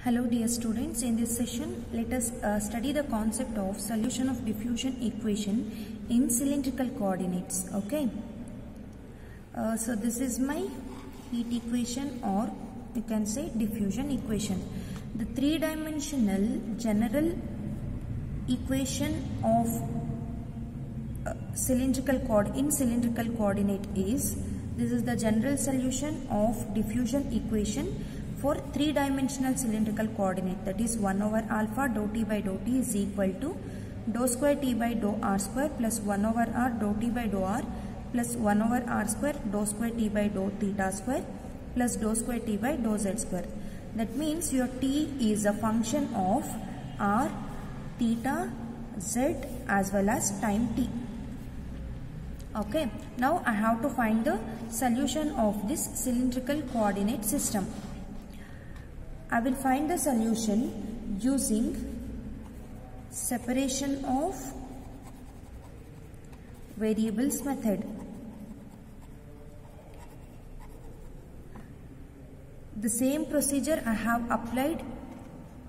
Hello dear students, in this session let us study the concept of solution of diffusion equation in cylindrical coordinates. Okay, so this is my heat equation, or you can say diffusion equation. The three-dimensional general equation of cylindrical coordinate is, this is the general solution of diffusion equation for three-dimensional cylindrical coordinate, that is 1 over alpha dou t by dou t is equal to dou square t by dou r square plus 1 over r dou t by dou r plus 1 over r square dou square t by dou theta square plus dou square t by dou z square. That means your t is a function of r, theta, z as well as time t. Okay, now I have to find the solution of this cylindrical coordinate system. I will find the solution using separation of variables method. The same procedure I have applied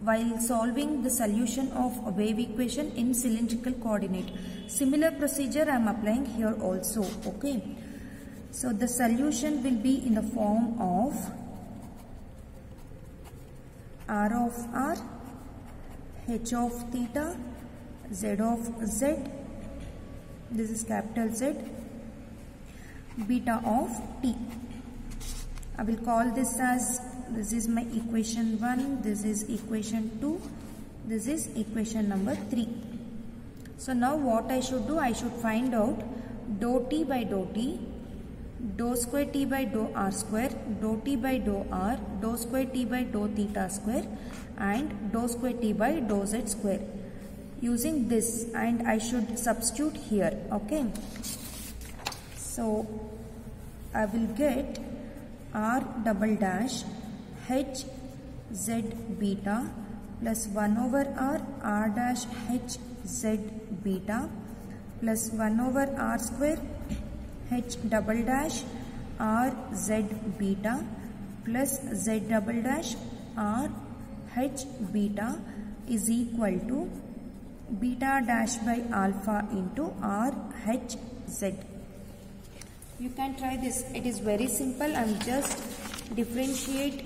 while solving the solution of a wave equation in cylindrical coordinate. Similar procedure I am applying here also. Okay, so the solution will be in the form of r of r, h of theta, z of z, this is capital Z, beta of t. I will call this as, this is my equation 1, this is equation 2, this is equation number 3. So now what I should do, I should find out dou t by dou t, dou square t by dou r square, dou t by dou r, dou square t by dou theta square and dou square t by dou z square. Using this, and I should substitute here. Okay, so I will get r double dash h z beta plus 1 over r dash h z beta plus 1 over r square h double dash r z beta plus z double dash r h beta is equal to beta dash by alpha into r h z. You can try this. It is very simple. I am just differentiate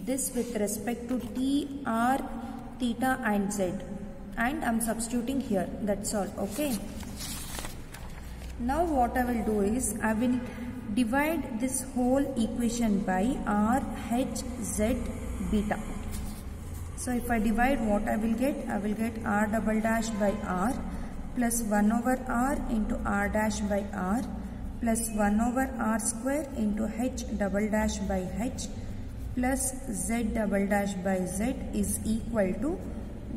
this with respect to t, r, theta and z, and I am substituting here. That's all. Okay. Now what I will do is, I will divide this whole equation by r, h, z, beta. So if I divide, what I will get? I will get r double dash by r plus 1 over r into r dash by r plus 1 over r square into h double dash by h plus z double dash by z is equal to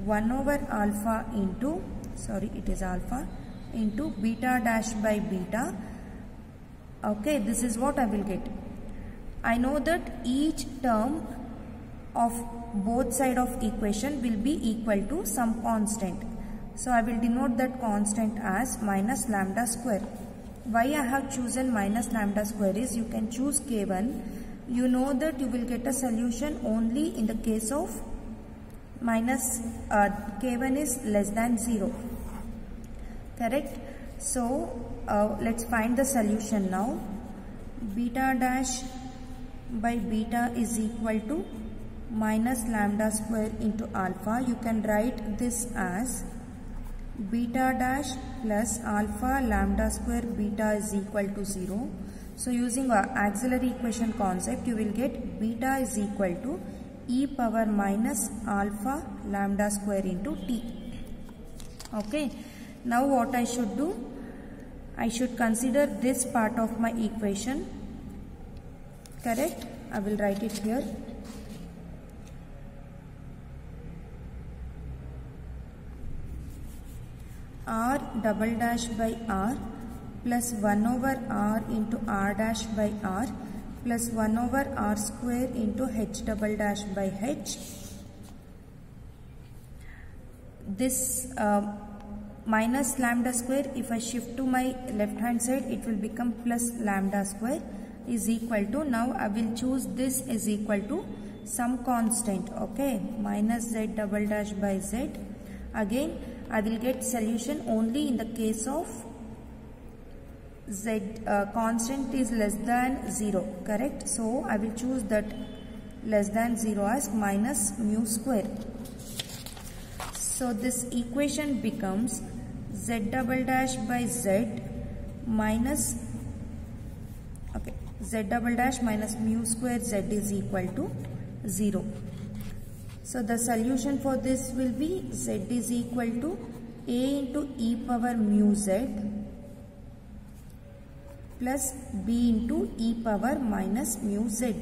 1 over alpha into, sorry, it is alpha, into beta dash by beta. Okay, this is what I will get. I know that each term of both side of equation will be equal to some constant. So I will denote that constant as minus lambda square. Why I have chosen minus lambda square is, you can choose k1. You know that you will get a solution only in the case of minus k1 is less than 0. Correct? So let's find the solution now. Beta dash by beta is equal to minus lambda square into alpha. You can write this as beta dash plus alpha lambda square beta is equal to 0. So using our auxiliary equation concept, you will get beta is equal to e power minus alpha lambda square into t. Okay. Now what I should do? I should consider this part of my equation. Correct? I will write it here. R double dash by r plus 1 over r into r dash by r plus 1 over r square into h double dash by h. This minus lambda square, if I shift to my left hand side, it will become plus lambda square is equal to, now I will choose this is equal to some constant, okay, minus z double dash by z. Again I will get solution only in the case of z constant is less than 0, correct? So I will choose that less than 0 as minus mu square. So this equation becomes z double dash by z minus, okay, z double dash minus mu square z is equal to 0. So the solution for this will be z is equal to a into e power mu z plus b into e power minus mu z.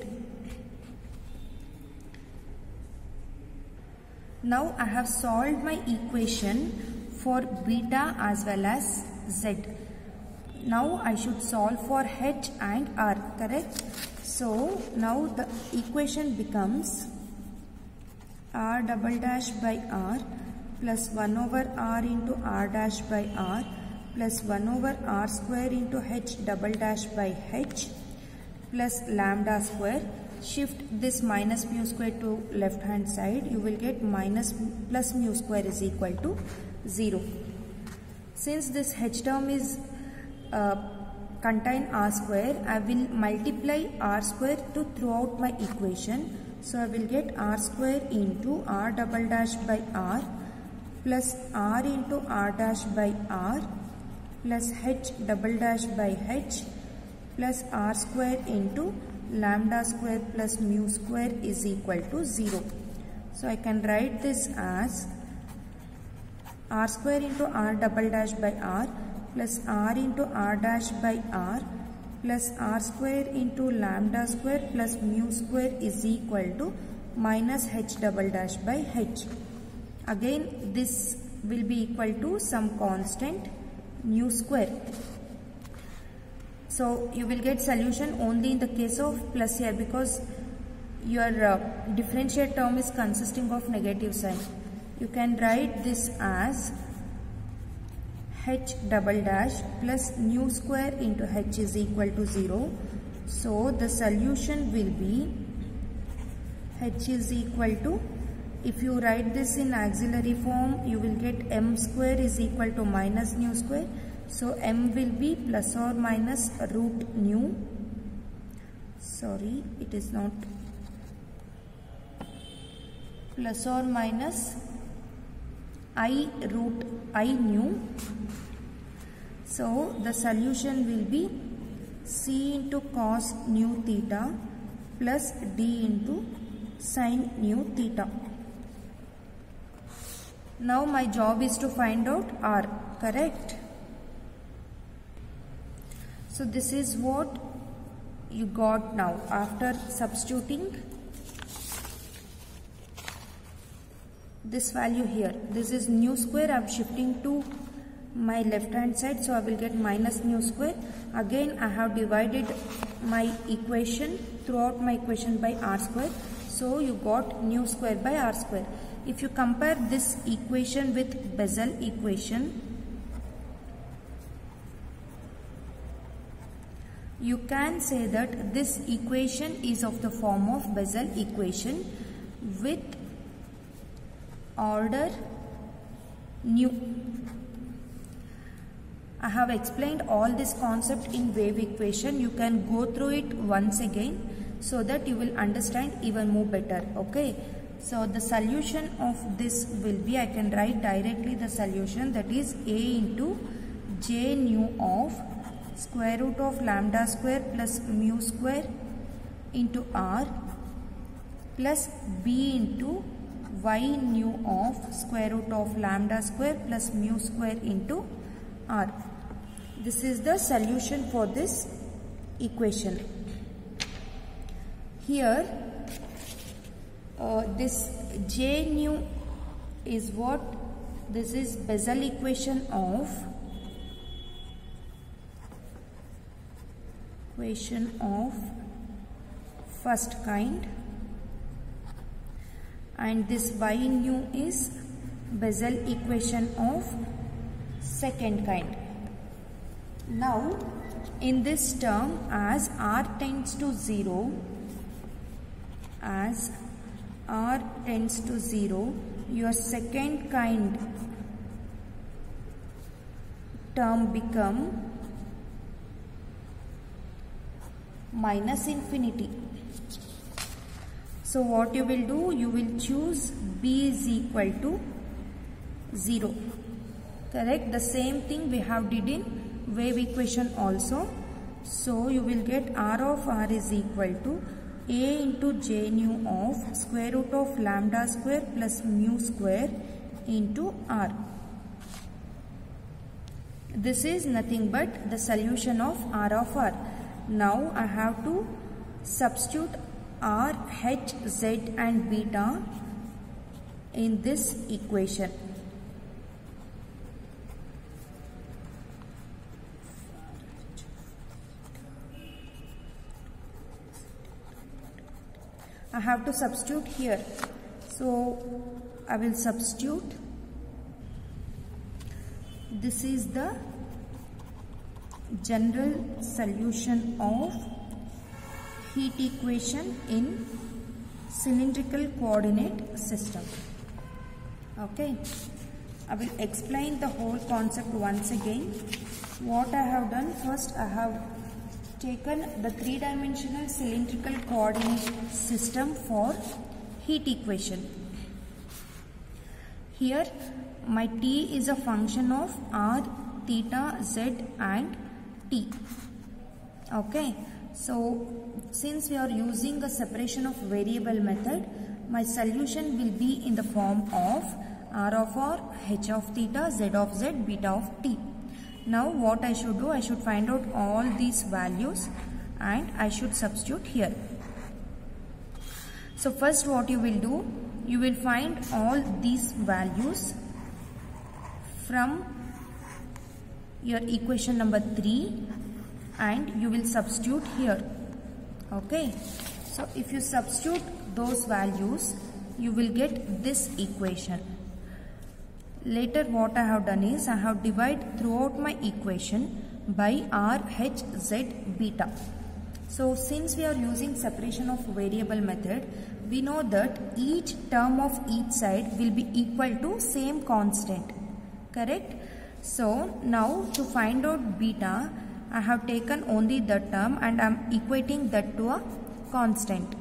Now I have solved my equation for beta as well as z. Now I should solve for h and r, correct? So now the equation becomes r double dash by r plus 1 over r into r dash by r plus 1 over r square into h double dash by h plus lambda square. Shift this minus mu square to left hand side. You will get minus plus mu square is equal to 0. Since this h term is contain r square, I will multiply r square to throughout my equation. So I will get r square into r double dash by r plus r into r dash by r plus h double dash by h plus r square into lambda square plus mu square is equal to 0. So I can write this as r square into r double dash by r plus r into r dash by r plus r square into lambda square plus mu square is equal to minus h double dash by h. Again this will be equal to some constant mu square. So you will get solution only in the case of plus here, because your differentiate term is consisting of negative sign. You can write this as h double dash plus nu square into h is equal to 0. So the solution will be h is equal to, if you write this in auxiliary form, you will get m square is equal to minus nu square. So m will be plus or minus root nu. Sorry, it is not plus or minus I root I nu. So the solution will be c into cos nu theta plus d into sin nu theta. Now my job is to find out r, correct? So this is what you got now after substituting this value here. This is nu square. I am shifting to my left hand side, so I will get minus nu square. Again I have divided my equation throughout my equation by r square. So you got nu square by r square. If you compare this equation with Bessel equation, you can say that this equation is of the form of Bessel equation with order nu. I have explained all this concept in wave equation. You can go through it once again so that you will understand even more better. Okay. So the solution of this will be, I can write directly the solution, that is a into j nu of square root of lambda square plus mu square into r plus b into y nu of square root of lambda square plus mu square into r. This is the solution for this equation. Here this j nu is what? This is Bessel equation of first kind, and this y nu is Bessel equation of second kind. Now in this term, as r tends to 0, as r tends to 0, your second kind term become minus infinity. So what you will do, you will choose b is equal to 0. Correct? The same thing we have did in wave equation also. So you will get r of r is equal to a into j nu of square root of lambda square plus mu square into r. This is nothing but the solution of r of r. Now I have to substitute r, h, z and beta in this equation. I have to substitute here. So I will substitute. This is the general solution of heat equation in cylindrical coordinate system. Okay. I will explain the whole concept once again. What I have done, first I have taken the three-dimensional cylindrical coordinate system for heat equation. Here my t is a function of r, theta, z and t. Okay, so since we are using a separation of variable method, my solution will be in the form of r of r, h of theta, z of z, beta of t. Now what I should do, I should find out all these values and I should substitute here. So first what you will do, you will find all these values from your equation number 3 and you will substitute here. Okay, so if you substitute those values, you will get this equation. Later what I have done is, I have divided throughout my equation by r, h, z, beta. So since we are using separation of variable method, we know that each term of each side will be equal to same constant. Correct? So now to find out beta, I have taken only the term and I am equating that to a constant.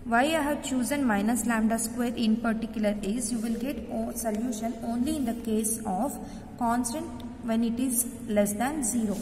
Why I have chosen minus lambda square in particular is, you will get solution only in the case of constant when it is less than 0.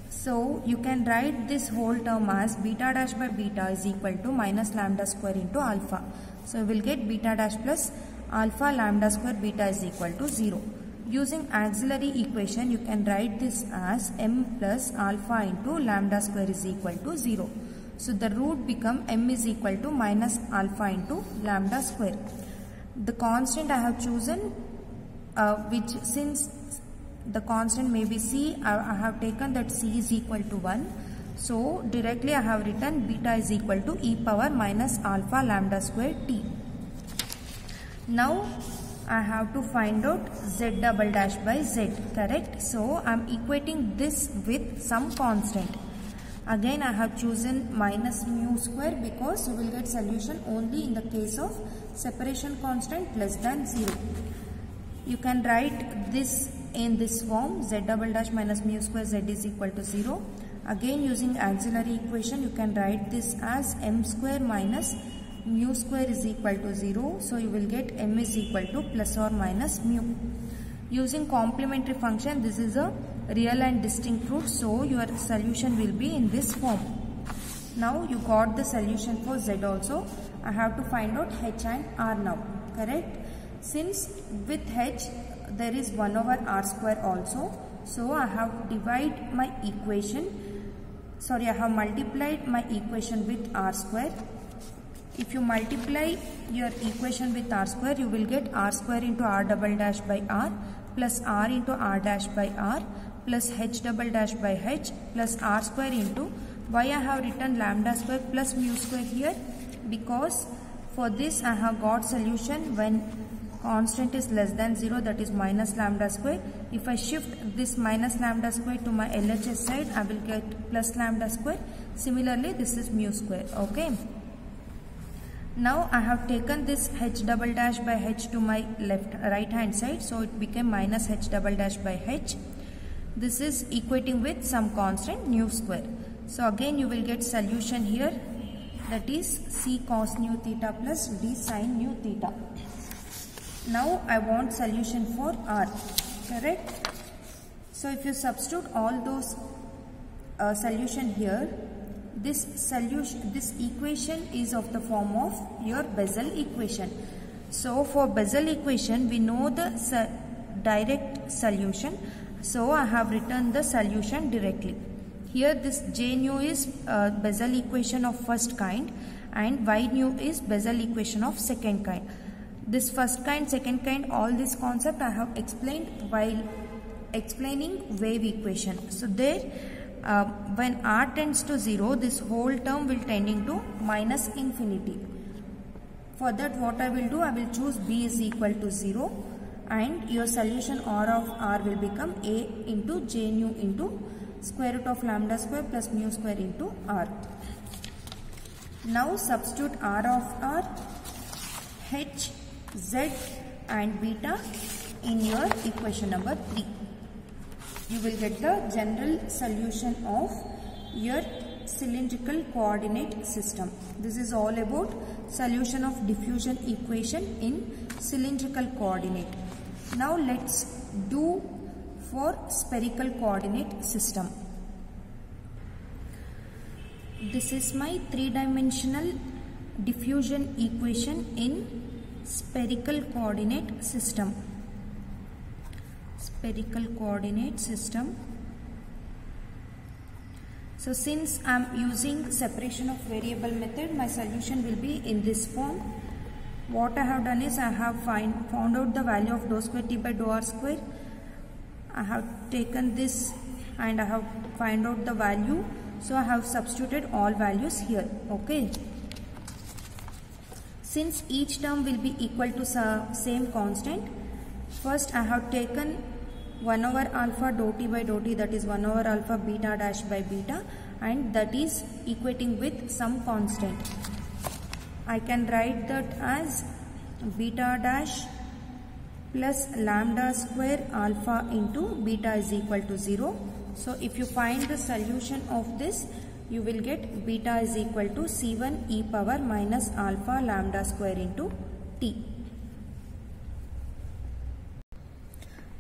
So you can write this whole term as beta dash by beta is equal to minus lambda square into alpha. So you will get beta dash plus alpha lambda square beta is equal to 0. Using auxiliary equation, you can write this as m plus alpha into lambda square is equal to 0. So the root become m is equal to minus alpha into lambda square. The constant I have chosen, which since the constant may be c, I have taken that c is equal to 1. So directly I have written beta is equal to e power minus alpha lambda square t. Now I have to find out z double dash by z, correct? So I am equating this with some constant. Again I have chosen minus mu square because you will get solution only in the case of separation constant less than 0. You can write this in this form, z double dash minus mu square z is equal to 0. Again using auxiliary equation, you can write this as m square minus mu square is equal to 0. So you will get m is equal to plus or minus mu. Using complementary function, this is a real and distinct root, so your solution will be in this form. Now you got the solution for z also. I have to find out h and r now, correct? Since with h there is 1 over r square also, so I have divided my equation, I have multiplied my equation with r square. If you multiply your equation with r square, you will get r square into r double dash by r plus r into r dash by r plus h double dash by h plus r square into, why I have written lambda square plus mu square here, because for this I have got solution when constant is less than 0, that is minus lambda square. If I shift this minus lambda square to my LHS side, I will get plus lambda square. Similarly this is mu square. Okay. Now I have taken this h double dash by h to my right hand side, so it became minus h double dash by h. This is equating with some constant nu square. So again you will get solution here, that is c cos nu theta plus d sin nu theta. Now I want solution for r, correct? So if you substitute all those solution here, this equation is of the form of your Bessel equation. So for Bessel equation we know the direct solution, so I have written the solution directly. Here this J nu is Bessel equation of first kind and Y nu is Bessel equation of second kind. This first kind, second kind, all this concept I have explained while explaining wave equation. So there when r tends to 0, this whole term will tending to minus infinity. For that what I will do, I will choose b is equal to 0 and your solution r of r will become a into j nu into square root of lambda square plus mu square into r. Now substitute r of r, h, z and beta in your equation number 3. You will get the general solution of your cylindrical coordinate system. This is all about solution of diffusion equation in cylindrical coordinate. Now let's do for spherical coordinate system. This is my three-dimensional diffusion equation in spherical coordinate system. Spherical coordinate system. So since I am using separation of variable method, my solution will be in this form. What I have done is I have found out the value of dou square t by dou r square. I have taken this and I have found out the value. So I have substituted all values here. Okay. Since each term will be equal to same constant, first I have taken 1 over alpha dou t by dou t, that is 1 over alpha beta dash by beta, and that is equating with some constant. I can write that as beta dash plus lambda square alpha into beta is equal to 0. So if you find the solution of this, you will get beta is equal to c1 e power minus alpha lambda square into t.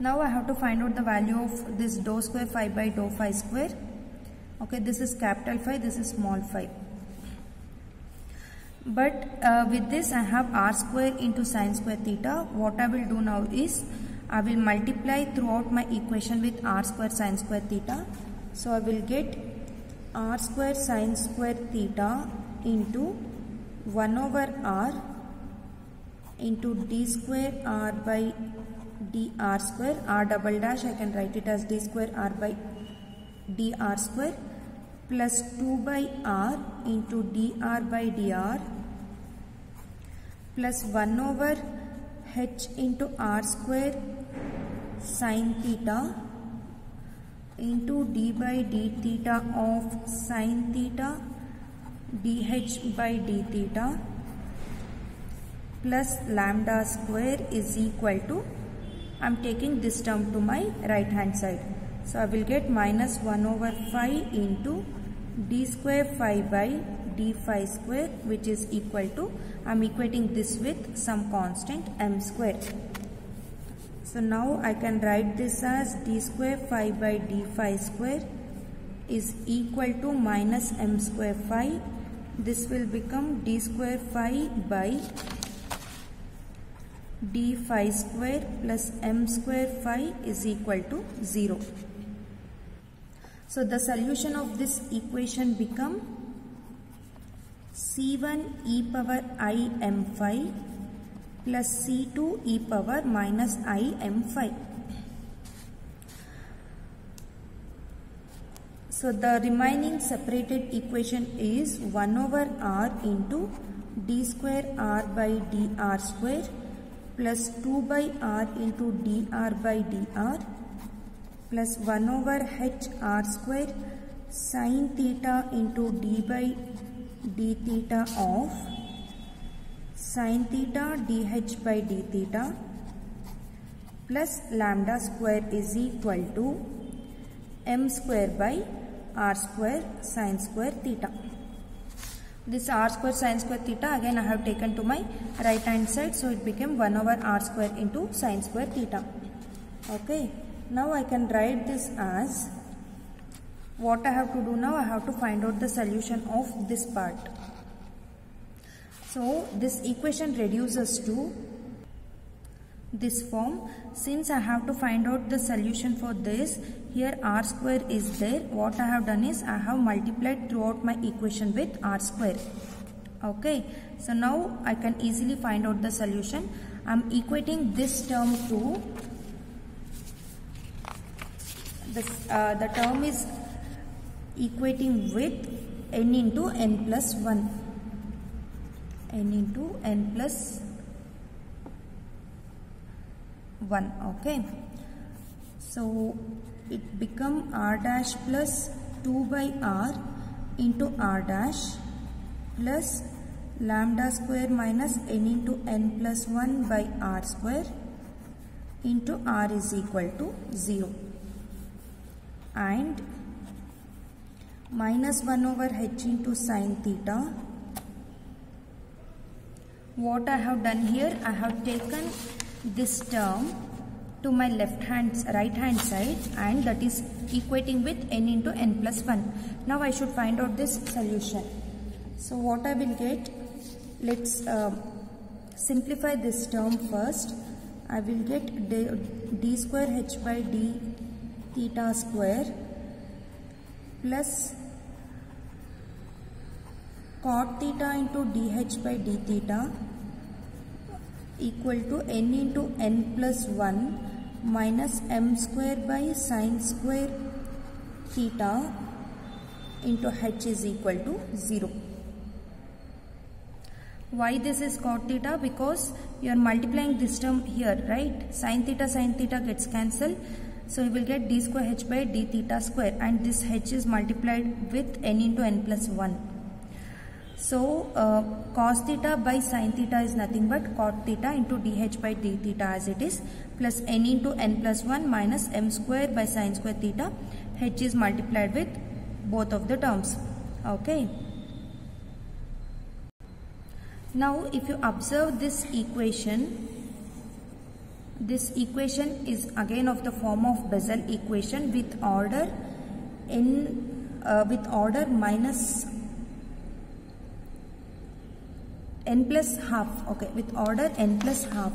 Now I have to find out the value of this dou square phi by dou phi square. Okay, this is capital phi, this is small phi. But with this I have r square into sine square theta. What I will do now is I will multiply throughout my equation with r square sine square theta. So I will get r square sine square theta into 1 over r into d square r by dr square, r double dash I can write it as d square r by dr square plus 2 by r into dr by dr plus 1 over h into r square sin theta into d by d theta of sin theta dh by d theta plus lambda square is equal to, I am taking this term to my right hand side. So I will get minus 1 over phi into d square phi by d phi square, which is equal to, I am equating this with some constant m square. So now I can write this as d square phi by d phi square is equal to minus m square phi. This will become d square phi by d phi square plus m square phi is equal to 0. So the solution of this equation become c1 e power I m phi plus c2 e power minus I m phi. So the remaining separated equation is 1 over r into d square r by dr square plus 2 by r into dr by dr plus 1 over h r square sin theta into d by d theta of sin theta dh by d theta plus lambda square is equal to m square by r square sin square theta. This r square sin square theta again I have taken to my right hand side, so it became 1 over r square into sin square theta. Okay, now I can write this as, what I have to do now, I have to find out the solution of this part. So this equation reduces to this form. Since I have to find out the solution for this, here r square is there. What I have done is I have multiplied throughout my equation with r square. Okay, so now I can easily find out the solution. I am equating this term to this, the term is equating with n into n plus 1. N into n plus 1. Okay, so it become r dash plus 2 by r into r dash plus lambda square minus n into n plus 1 by r square into r is equal to 0, and minus 1 over h into sin theta. What I have done here, I have taken this term to my right hand side, and that is equating with n into n plus 1. Now I should find out this solution. So what I will get, let's simplify this term first. I will get d square h by d theta square plus cot theta into dh by d theta equal to n into n plus 1 minus m square by sin square theta into h is equal to 0. Why this is cot theta? Because you are multiplying this term here, right? Sin theta gets cancelled. So you will get d square h by d theta square, and this h is multiplied with n into n plus 1. So cos theta by sin theta is nothing but cot theta into dh by d theta as it is, plus n into n plus 1 minus m square by sin square theta. H is multiplied with both of the terms. Okay. Now if you observe this equation is again of the form of Bessel equation with order minus n plus half. Okay, with order n plus half.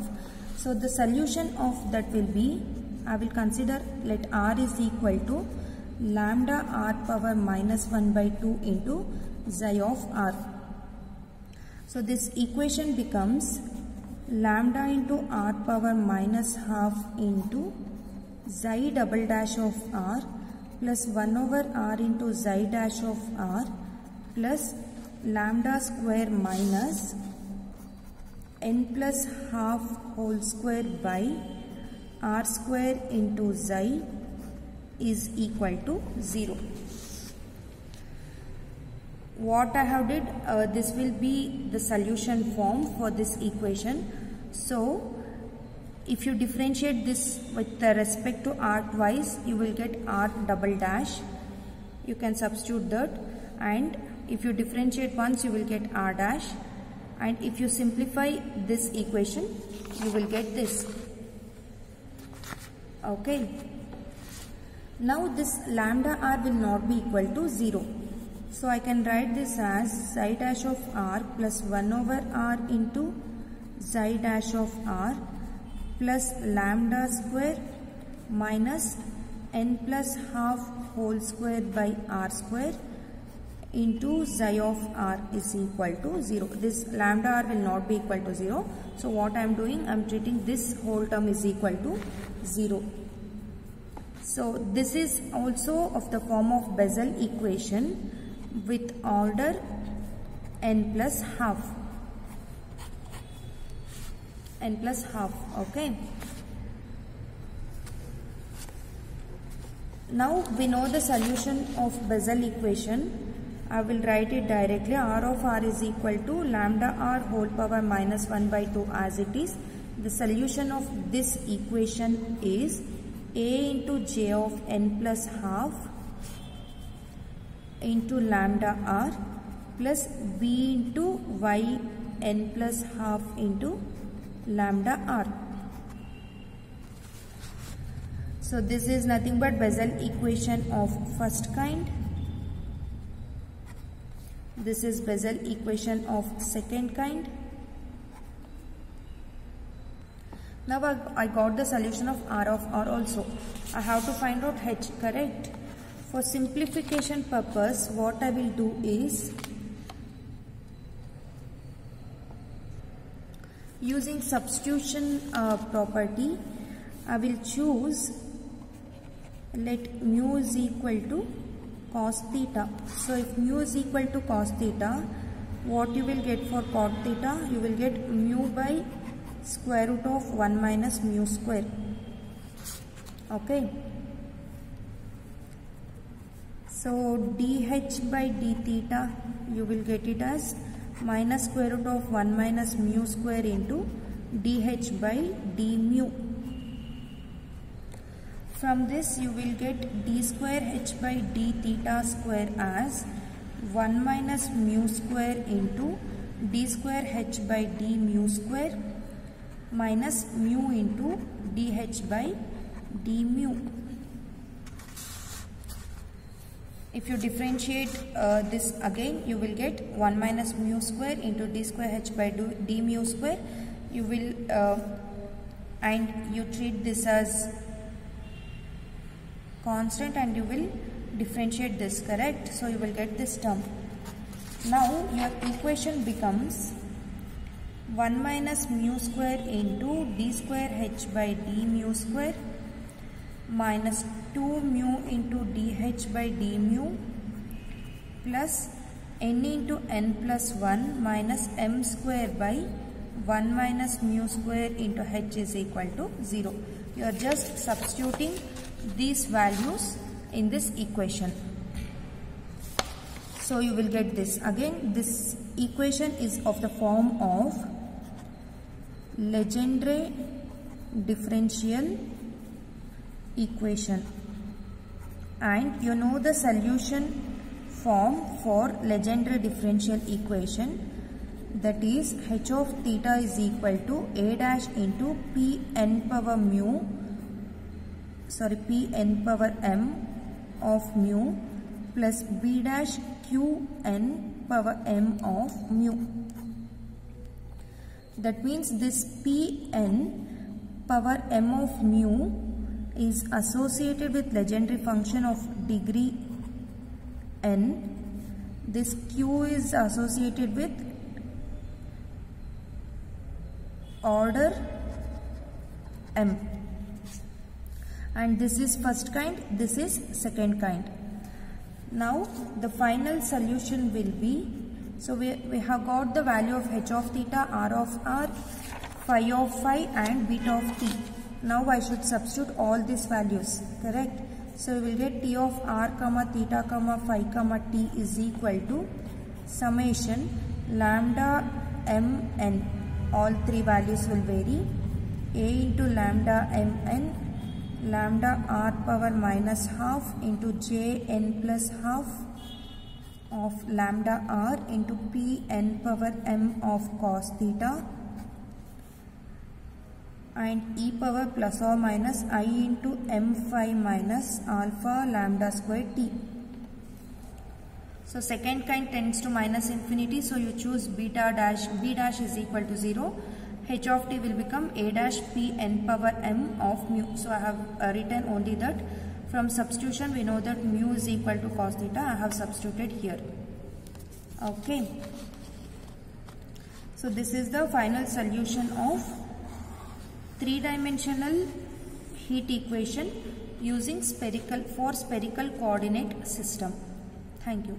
So the solution of that will be, I will consider, let r is equal to lambda r power minus 1 by 2 into xi of r. So this equation becomes lambda into r power minus half into xi double dash of r plus 1 over r into xi dash of r plus lambda square minus n plus half whole square by r square into xi is equal to 0. What I have did, this will be the solution form for this equation. So if you differentiate this with respect to r twice, you will get r double dash. You can substitute that, and if you differentiate once, you will get r dash, and if you simplify this equation, you will get this. Okay. Now this lambda r will not be equal to 0. So I can write this as xi dash of r plus 1 over r into xi dash of r plus lambda square minus n plus half whole square by r square into xi of r is equal to 0. This lambda r will not be equal to 0. So what I am doing, I am treating this whole term is equal to 0. So this is also of the form of Bessel equation with order n plus half. N plus half. Okay. Now we know the solution of Bessel equation. I will write it directly. R of r is equal to lambda r whole power minus 1 by 2 as it is. The solution of this equation is a into j of n plus half into lambda r plus b into y n plus half into lambda r. So this is nothing but Bessel equation of first kind. This is Bessel equation of second kind. Now I got the solution of R of R also. I have to find out H, correct? For simplification purpose, what I will do is, using substitution property, I will choose, let mu is equal to cos theta. So if mu is equal to cos theta, what you will get for cot theta? You will get mu by square root of 1 minus mu square. Okay. So dh by d theta, you will get it as minus square root of 1 minus mu square into dh by d mu. From this you will get d square h by d theta square as 1 minus mu square into d square h by d mu square minus mu into dh by d mu. If you differentiate this again, you will get 1 minus mu square into d square h by d mu square. You will and you treat this as constant and you will differentiate this, correct? So you will get this term. Now your equation becomes 1 minus mu square into d square h by d mu square minus 2 mu into dh by d mu plus n into n plus 1 minus m square by 1 minus mu square into h is equal to 0. You are just substituting these values in this equation. So you will get this. Again, this equation is of the form of Legendre differential equation, and you know the solution form for Legendre differential equation, that is h of theta is equal to a dash into pn power m of mu plus b dash qn power m of mu. That means this pn power m of mu is associated with Legendre function of degree n. This q is associated with order m. And this is first kind, this is second kind. Now the final solution will be, so we have got the value of h of theta, r of r, phi of phi and beta of t. Now I should substitute all these values, correct? So we will get t of r comma theta comma phi comma t is equal to summation lambda m n. All three values will vary. A into lambda m n, lambda r power minus half into j n plus half of lambda r into p n power m of cos theta, and e power plus or minus I into m phi minus alpha lambda square t. So second kind tends to minus infinity, so you choose beta dash, b dash is equal to 0. H of t will become a dash p n power m of mu. So I have written only that. From substitution we know that mu is equal to cos theta. I have substituted here. Okay. So this is the final solution of three-dimensional heat equation using spherical coordinate system. Thank you.